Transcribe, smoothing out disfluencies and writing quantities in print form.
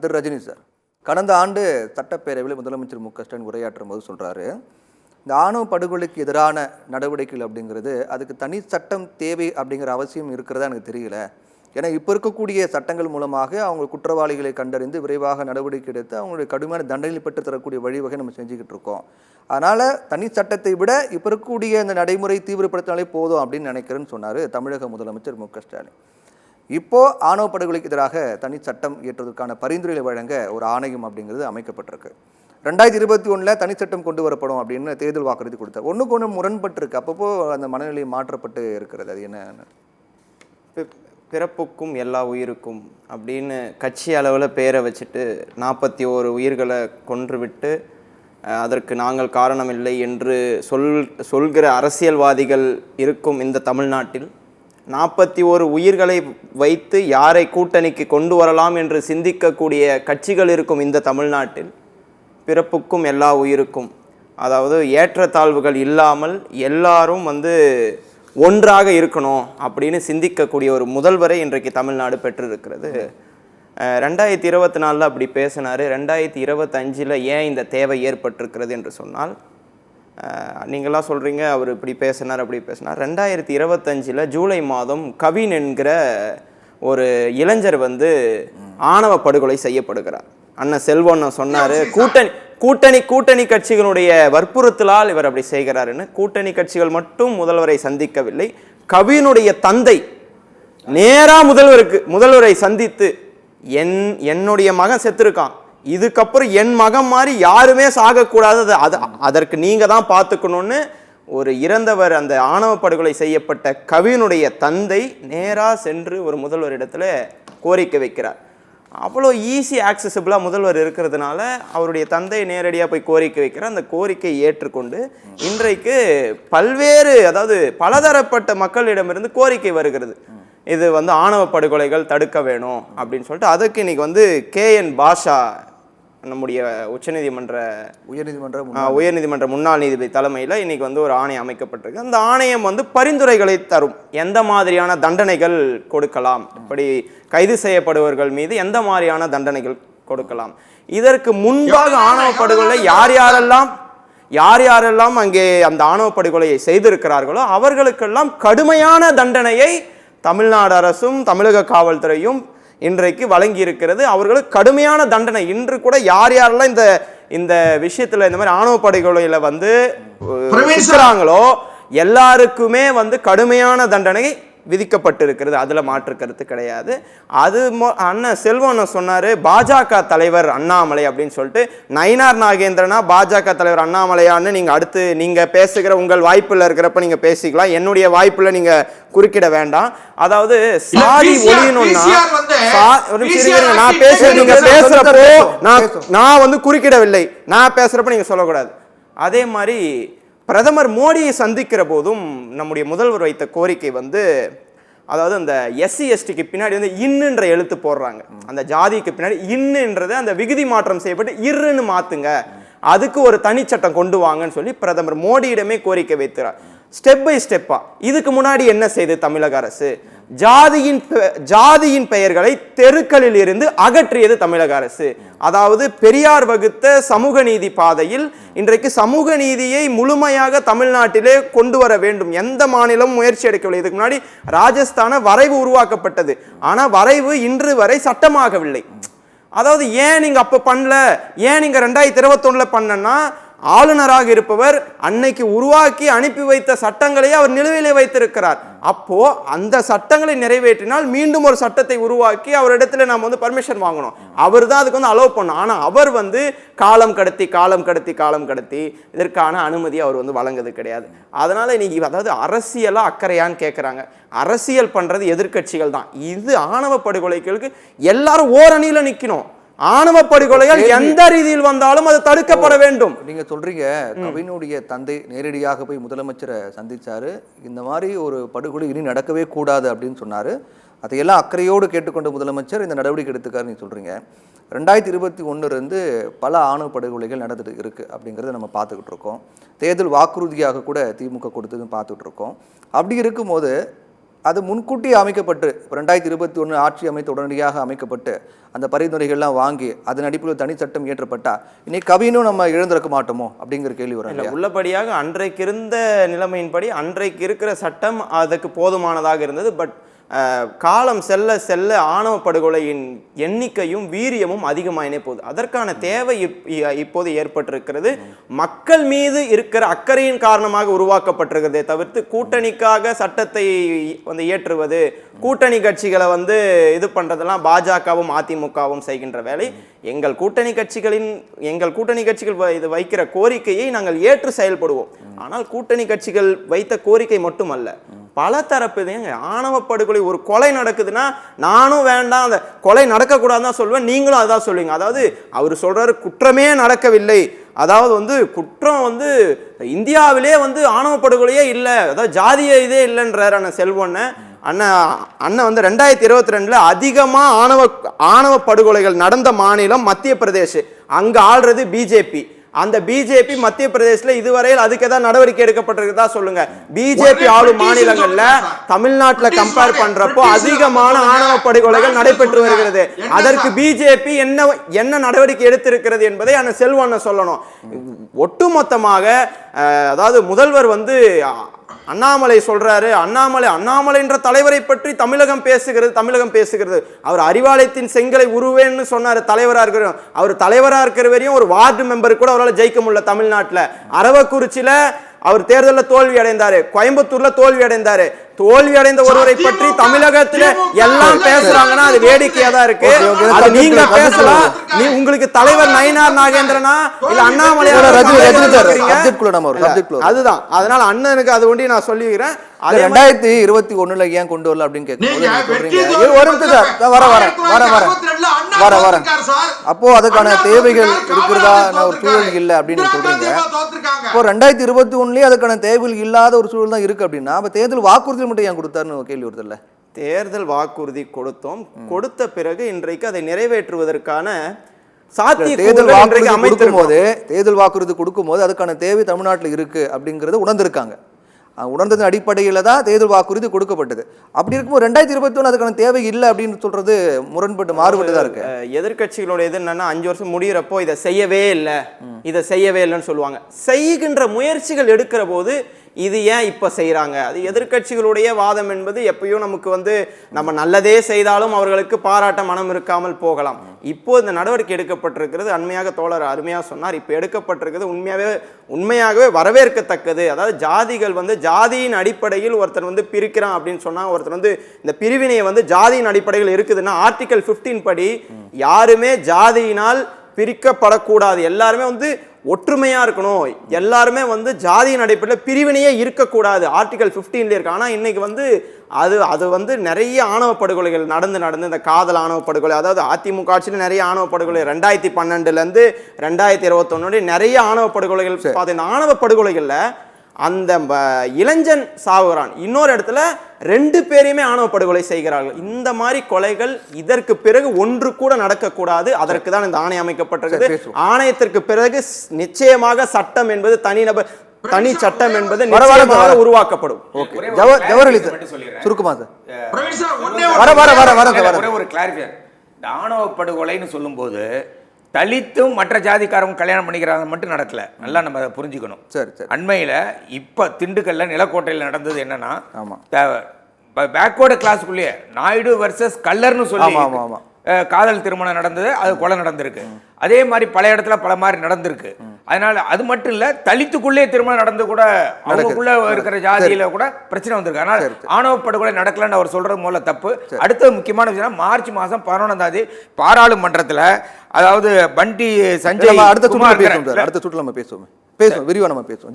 திரு Rajini sir, கடந்த ஆண்டு சட்டப்பேரவையில் முதலமைச்சர் மு.க.ஸ்டாலின் உரையாற்றும் போது சொல்கிறாரு, இந்த ஆணவ படுகொலைக்கு எதிரான நடவடிக்கைகள் அப்படிங்கிறது அதுக்கு தனி சட்டம் தேவை அப்படிங்கிற அவசியம் இருக்கிறதா எனக்கு தெரியல. ஏன்னா இப்போ இருக்கக்கூடிய சட்டங்கள் மூலமாக அவங்க குற்றவாளிகளை கண்டறிந்து விரைவாக நடவடிக்கை எடுத்து அவங்களுடைய கடுமையான தண்டனை பெற்று தரக்கூடிய வழிவகை நம்ம செஞ்சுக்கிட்டு இருக்கோம். அதனால் தனி சட்டத்தை விட இப்போ இருக்கக்கூடிய இந்த நடைமுறை தீவிரப்படுத்தினாலே போதும் அப்படின்னு நினைக்கிறேன்னு சொன்னார் தமிழக முதலமைச்சர் மு.க.ஸ்டாலின். இப்போ ஆணவ படுகொலைக்கு எதிராக தனி சட்டம் இயற்றுவதற்கான பரிந்துரைகளை வழங்க ஒரு ஆணையம் அப்படிங்கிறது அமைக்கப்பட்டிருக்கு. 2021 தனி சட்டம் கொண்டு வரப்படும் அப்படின்னு தேர்தல் வாக்குறுதி கொடுத்தார். ஒன்றுக்கு ஒன்று முரண்பட்டு இருக்கு. அப்பப்போ அந்த மனநிலை மாற்றப்பட்டு இருக்கிறது. அது என்ன? பிறப்புக்கும் எல்லா உயிருக்கும் அப்படின்னு கட்சி அளவில் பேரை வச்சுட்டு 41 உயிர்களை கொன்றுவிட்டு அதற்கு நாங்கள் காரணமில்லை என்று சொல்கிற அரசியல்வாதிகள் இருக்கும் இந்த தமிழ்நாட்டில் 41 உயிர்களை வைத்து யாரை கூட்டணிக்கு கொண்டு வரலாம் என்று சிந்திக்கக்கூடிய கட்சிகள் இருக்கும் இந்த தமிழ்நாட்டில் பிறப்புக்கும் எல்லா உயிருக்கும், அதாவது ஏற்றத்தாழ்வுகள் இல்லாமல் எல்லாரும் ஒன்றாக இருக்கணும் அப்படின்னு சிந்திக்கக்கூடிய ஒரு முதல்வரை இன்றைக்கு தமிழ்நாடு பெற்றிருக்கிறது. 2024 அப்படி பேசினார். 2025 ஏன் இந்த தேவை ஏற்பட்டிருக்கிறது என்று சொன்னால், நீங்களாம் சொல்கிறீங்க அவர் இப்படி பேசினார் அப்படி பேசினார். 2025 ஜூலை மாதம் கவின் என்கிற ஒரு இளைஞர் ஆணவ படுகொலை செய்யப்படுகிறார். அண்ணன் செல்வன் சொன்னார், கூட்டணி கட்சிகளுடைய வற்புறுத்தலால் இவர் அப்படி செய்கிறாருன்னு. கூட்டணி கட்சிகள் மட்டும் முதல்வரை சந்திக்கவில்லை, கவினுடைய தந்தை நேரா முதல்வரை சந்தித்து என்னுடைய மகன் செத்துருக்கான், இதுக்கப்புறம் என் மகன் மாதிரி யாருமே சாகக்கூடாது, அதற்கு நீங்க தான் பார்த்துக்கணும்னு ஒரு இறந்தவர் அந்த ஆணவ படுகொலை செய்யப்பட்ட கவினுடைய தந்தை நேரா சென்று ஒரு முதல்வரிடத்துல கோரிக்கை வைக்கிறார். அவ்வளோ ஈஸி ஆக்சசிபிளாக முதல்வர் இருக்கிறதுனால அவருடைய தந்தை நேரடியாக போய் கோரிக்கை வைக்கிறார். அந்த கோரிக்கையை ஏற்றுக்கொண்டு இன்றைக்கு பல்வேறு, அதாவது பலதரப்பட்ட மக்களிடமிருந்து கோரிக்கை வருகிறது. இது ஆணவ படுகொலைகள் தடுக்க வேணும் அப்படின்னு சொல்லிட்டு அதுக்கு இன்னைக்கு KN பாஷா நம்முடைய உயர்நீதிமன்ற முன்னாள் நீதிபதி தலைமையில் இன்னைக்கு ஒரு ஆணையம் அமைக்கப்பட்டிருக்கு. அந்த ஆணையம் பரிந்துரைகளை தரும். எந்த மாதிரியான தண்டனைகள் கொடுக்கலாம், இப்படி கைது செய்யப்படுபவர்கள் மீது எந்த மாதிரியான தண்டனைகள் கொடுக்கலாம், இதற்கு முன்பாக ஆணவ படுகொலை யார் யாரெல்லாம் அங்கே அந்த ஆணவ படுகொலையை செய்திருக்கிறார்களோ அவர்களுக்கெல்லாம் கடுமையான தண்டனையை தமிழ்நாடு அரசும் தமிழக காவல்துறையும் இன்றைக்கு வழங்கி இருக்கிறது. அவர்களுக்கு கடுமையான தண்டனை இன்று கூட யார் யாரெல்லாம் இந்த விஷயத்துல இந்த மாதிரி ஆணவ படுகொலையில சிக்கிறாங்களோ எல்லாருக்குமே கடுமையான தண்டனை விதிக்கப்பட்டிருக்கிறது. அதுல மாற்று கருத்து கிடையாது. அது அண்ணன் செல்வன் சொன்னாரு, பாஜக தலைவர் அண்ணாமலை அப்படின்னு சொல்லிட்டு. நயினார் நாகேந்திரனா பாஜக தலைவர் அண்ணாமலையான்னு நீங்க பேசுகிற உங்கள் வாய்ப்புல இருக்கிறப்ப நீங்க பேசிக்கலாம், என்னுடைய வாய்ப்புல நீங்க குறுக்கிட வேண்டாம். அதாவது சாதி ஒழியணும்னா நான் பேசுறது நீங்க பேசுறப்போ நான் குறுக்கிடவில்லை, நான் பேசுறப்ப நீங்க சொல்லக்கூடாது. அதே மாதிரி பிரதமர் மோடியை சந்திக்கிற போதும் நம்முடைய முதல்வர் வைத்த கோரிக்கை அதாவது அந்த SC STக்கு பின்னாடி இன்னுன்ற எழுத்து போடுறாங்க. அந்த ஜாதிக்கு பின்னாடி இன்னுன்றது அந்த விகுதி மாற்றம் செய்யப்பட்டு இருன்னு மாத்துங்க, அதுக்கு ஒரு தனிச்சட்டம் கொண்டு வாங்கன்னு சொல்லி பிரதமர் மோடியிடமே கோரிக்கை வைக்கிறார். ஸ்டெப் பை ஸ்டெப்பா இதுக்கு முன்னாடி என்ன செய்து தமிழக அரசு? ஜாதியின் பெயர்களை தெருக்களில் இருந்து அகற்றியது தமிழக அரசு. அதாவது பெரியார் வகுத்த சமூக நீதி பாதையில் இன்றைக்கு சமூக நீதியை முழுமையாக தமிழ்நாட்டிலே கொண்டு வர வேண்டும். எந்த மாநிலமும் முயற்சி எடுக்கவில்லை. இதுக்கு முன்னாடி ராஜஸ்தான வரைவு உருவாக்கப்பட்டது, ஆனா வரைவு இன்று வரை சட்டமாகவில்லை. அதாவது ஏன் நீங்க அப்ப பண்ணல, ஏன் நீங்க 2021 பண்ணனா, ஆளுநராக இருப்பவர் அன்னைக்கு உருவாக்கி அனுப்பி வைத்த சட்டங்களையே அவர் நிலுவையிலே வைத்திருக்கிறார். அப்போ அந்த சட்டங்களை நிறைவேற்றினால் மீண்டும் ஒரு சட்டத்தை உருவாக்கி அவரிடத்துல நாம் பர்மிஷன் வாங்கணும். அவர் தான் அதுக்கு அலோவ் பண்ணணும். ஆனா அவர் காலம் கடத்தி இதற்கான அனுமதி அவர் வழங்குறது கிடையாது. அதனால இன்னைக்கு அதாவது அரசியலா அக்கறையான்னு கேட்கிறாங்க. அரசியல் பண்றது எதிர்கட்சிகள் தான். இது ஆணவ படுகொலைகளுக்கு எல்லாரும் ஓரணியில நிக்கணும். ஆணவ படுகொலைகள் எந்த ரீதியில் வந்தாலும் அது தடுக்கப்பட வேண்டும். நீங்க சொல்றீங்க கவினுடைய தந்தை நேரடியாக போய் முதலமைச்சரை சந்திச்சாரு, இந்த மாதிரி ஒரு படுகொலை இனி நடக்கவே கூடாது அப்படின்னு சொன்னாரு. அதையெல்லாம் அக்கறையோடு கேட்டுக்கொண்ட முதலமைச்சர் இந்த நடவடிக்கை எடுத்துக்காரு நீங்க சொல்றீங்க. 2021 பல ஆணவ படுகொலைகள் நடந்துட்டு இருக்கு அப்படிங்கிறத நம்ம பார்த்துக்கிட்டு இருக்கோம். தேர்தல் வாக்குறுதியாக கூட திமுக கொடுத்ததுன்னு பார்த்துட்டு இருக்கோம். அப்படி இருக்கும்போது அது முன்கூட்டி அமைக்கப்பட்டு 2021 ஆட்சி அமைத்து உடனடியாக அமைக்கப்பட்டு அந்த பரிந்துரைகள்லாம் வாங்கி அதன் அடிப்படையில் தனி சட்டம் இயற்றப்பட்டா இன்னைக்கு கவினும் நம்ம இழந்திருக்க மாட்டோமோ அப்படிங்கிற கேள்வி வரும் இல்லையா? உள்ளபடியாக அன்றைக்கு இருந்த நிலைமையின்படி அன்றைக்கு இருக்கிற சட்டம் அதுக்கு போதுமானதாக இருந்தது. பட் காலம் செல்ல செல்ல ஆணவ படுகொலையின் எண்ணிக்கையும் வீரியமும் அதிகமாயினே போகுது. அதற்கான தேவை இப்போது ஏற்பட்டிருக்கிறது. மக்கள் மீது இருக்கிற அக்கறையின் காரணமாக உருவாக்கப்பட்டிருக்கிறதே தவிர்த்து கூட்டணிக்காக சட்டத்தை வந்து இயற்றுவது, கூட்டணி கட்சிகளை வந்து இது பண்றதெல்லாம் பாஜகவும் அதிமுகவும் செய்கின்ற வேலை. எங்கள் கூட்டணி கட்சிகள் இது வைக்கிற கோரிக்கையை நாங்கள் ஏற்று செயல்படுவோம். ஆனால் கூட்டணி கட்சிகள் வைத்த கோரிக்கை மட்டுமல்ல, பல தரப்பு ஆணவ படுகொலை, ஒரு கொலை நடக்குதுன்னா நானும் வேண்டாம், அந்த கொலை நடக்கக்கூடாதுன்னு தான் சொல்லுவேன், நீங்களும் அதான் சொல்லுவீங்க. அதாவது அவர் சொல்றாரு குற்றமே நடக்கவில்லை, அதாவது வந்து குற்றம் வந்து இந்தியாவிலே வந்து ஆணவ படுகொலையே இல்லை, அதாவது ஜாதிய இதே இல்லைன்றார் அண்ணன் செல்வண்ண. அண்ணன் வந்து 2022 அதிகமா ஆணவ படுகொலைகள் நடந்த மாநிலம் மத்திய பிரதேஷ். அங்க ஆள்றது பிஜேபி. அந்த பிஜேபி மத்திய பிரதேசல இதுவரையில் அதுக்கு ஏதாவது நடவடிக்கை எடுக்கப்பட்டிருக்குதா சொல்லுங்க. பிஜேபி ஆளும் மாநிலங்கள்ல தமிழ்நாட்டில் கம்பேர் பண்றப்போ அதிகமான ஆணவ படுகொலைகள் நடைபெற்று வருகிறது. அதற்கு பிஜேபி என்ன நடவடிக்கை எடுத்திருக்கிறது என்பதை அந்த செல்வண்ண சொல்லணும். ஒட்டுமொத்தமாக அதாவது முதல்வர் வந்து அண்ணாமலை சொல்றாரு, அண்ணாமலை என்ற தலைவரை பற்றி தமிழகம் பேசுகிறது. அவர் அறிவாலயத்தின் செங்கலை உருவேன்னு சொன்னாரு. அவர் தலைவரா இருக்கிற வரையும் ஒரு வார்டு மெம்பர் கூட அவரால் ஜெயிக்க முடியல தமிழ்நாட்டில். அரவக்குறிச்சியில அவர் தேர்தலில் தோல்வி அடைந்தாரு, கோயம்புத்தூர்ல தோல்வி அடைந்த ஒருவரை பற்றி தமிழகத்துல எல்லாம் பேசுறாங்கன்னா அது வேடிக்கையா தான் இருக்கு. அது நீங்க பேசலாம், உங்களுக்கு தலைவர் நயினார் நாகேந்திரனா இல்ல அண்ணாமலை, அதுதான். அதனால அண்ணனுக்கு அது ஒண்டி நான் சொல்லிக்கிறேன். 2021 ஏன் கொண்டு வரல அப்படின்னு கேட்கும்போது அப்போ அதுக்கான தேவைகள் இருக்கிறதா ஒரு சூழல் இல்லை அப்படின்னு சொல்றீங்க. இப்போ 2021 அதுக்கான தேவைகள் இல்லாத ஒரு சூழல் தான் இருக்கு அப்படின்னா அப்ப தேர்தல் வாக்குறுதி மட்டும் ஏன் கொடுத்தாருன்னு கேள்வி வருது இல்ல? தேர்தல் வாக்குறுதி கொடுத்த பிறகு இன்றைக்கு அதை நிறைவேற்றுவதற்கான தேர்தல் வாக்குறுதி கொடுக்கும்போது அதுக்கான தேவை தமிழ்நாட்டில் இருக்கு அப்படிங்கறத உணர்ந்திருக்காங்க. உணர்ந்ததன் அடிப்படையில் தான் தேர்தல் வாக்குறுதி கொடுக்கப்பட்டது. அப்படி இருக்கும்போது 2021 அதுக்கான தேவை இல்லை அப்படின்னு சொல்றது மாறுபட்டு தான் இருக்கு. எதிர்கட்சிகளோட இது என்னன்னா 5 வருஷம் முடிகிறப்போ இதை செய்யவே இல்லைன்னு சொல்லுவாங்க. செய்கின்ற முயற்சிகள் எடுக்கிற போது இது ஏன் இப்ப செய்யறாங்க, அது எதிர்கட்சிகளுடைய வாதம் என்பது எப்பயும் நமக்கு வந்து நம்ம நல்லதே செய்தாலும் அவர்களுக்கு பாராட்ட மனம் இருக்காமல் போகலாம். இப்போ இந்த நடவடிக்கை எடுக்கப்பட்டிருக்கிறது அண்மையாக தோழர் அருமையாக சொன்னார். இப்போ எடுக்கப்பட்டிருக்கிறது உண்மையாகவே வரவேற்கத்தக்கது. அதாவது ஜாதிகள் வந்து ஜாதியின் அடிப்படையில் ஒருத்தர் வந்து பிரிக்கிறான் அப்படின்னு சொன்னா, ஒருத்தர் வந்து இந்த பிரிவினையை வந்து ஜாதியின் அடிப்படையில் இருக்குதுன்னா ஆர்டிகல் 15 படி யாருமே ஜாதியினால் பிரிக்கப்படக்கூடாது, எல்லாருமே வந்து ஒற்றுமையா இருக்கணும், எல்லாருமே வந்து ஜாதியின் அடிப்படையில் பிரிவினையே இருக்கக்கூடாது, ஆர்டிகல் 15 இருக்கு. ஆனா இன்னைக்கு வந்து அது வந்து நிறைய ஆணவ படுகொலைகள் நடந்து இந்த காதல் ஆணவ படுகொலை, அதாவது அதிமுக ஆட்சியில் நிறைய ஆணவ படுகொலை 2012 2021 நிறைய ஆணவ படுகொலைகள். இந்த ஆணவ படுகொலைகள்ல அந்த இளைஞன் சாவுகிறான், இன்னொரு இடத்துல 2 பேரையுமே ஆணவ படுகொலை செய்கிறார்கள். இந்த மாதிரி கொலைகள் இதற்கு பிறகு ஒன்று கூட நடக்கக்கூடாது. அதற்கு தான் இந்த ஆணையம் அமைக்கப்பட்டிருக்கிறது. ஆணையத்திற்கு பிறகு நிச்சயமாக சட்டம் என்பது தனி சட்டம் என்பது நிச்சயமாக உருவாக்கப்படும். சுருக்கமா ஒரு கிளாரிஃபிகேஷன். இந்த ஆணவ படுகொலைன்னு சொல்லும்போது தலித்தும் மற்ற ஜாதிக்காரங்க கல்யாணம் பண்ணிக்கிறாங்க மட்டும் நடக்கல, நல்லா நம்ம அதை புரிஞ்சுக்கணும். அண்மையில் இப்போ திண்டுக்கல்ல நிலக்கோட்டையில் நடந்தது என்னன்னா, பேக்வர்டு கிளாஸ்க்குள்ளேயே நாயுடு வர்சஸ் கல்லர்னு சொல்லி காதல் திருமணம் நடந்தது, அது கொலை நடந்திருக்கு. அதே மாதிரி பல இடத்துல பல மாதிரி நடந்திருக்கு. அதனால அது மட்டும் இல்ல, தலித்துக்குள்ளே திருமணம் நடந்து கூட அவங்களுக்குள்ள இருக்கிற ஜாதியில கூட பிரச்சனை வந்திருக்கு. அதனால ஆணவ படுகொலை நடக்கலன்னு அவர் சொல்றது மூல தப்பு. அடுத்த முக்கியமான விஷயம், மார்ச் மாதம் 11 பாராளுமன்றத்துல, அதாவது பண்டி சஞ்சய் அடுத்த சுற்றுல நம்ம பேசுவோம், விரிவா நம்ம பேசுவோம்.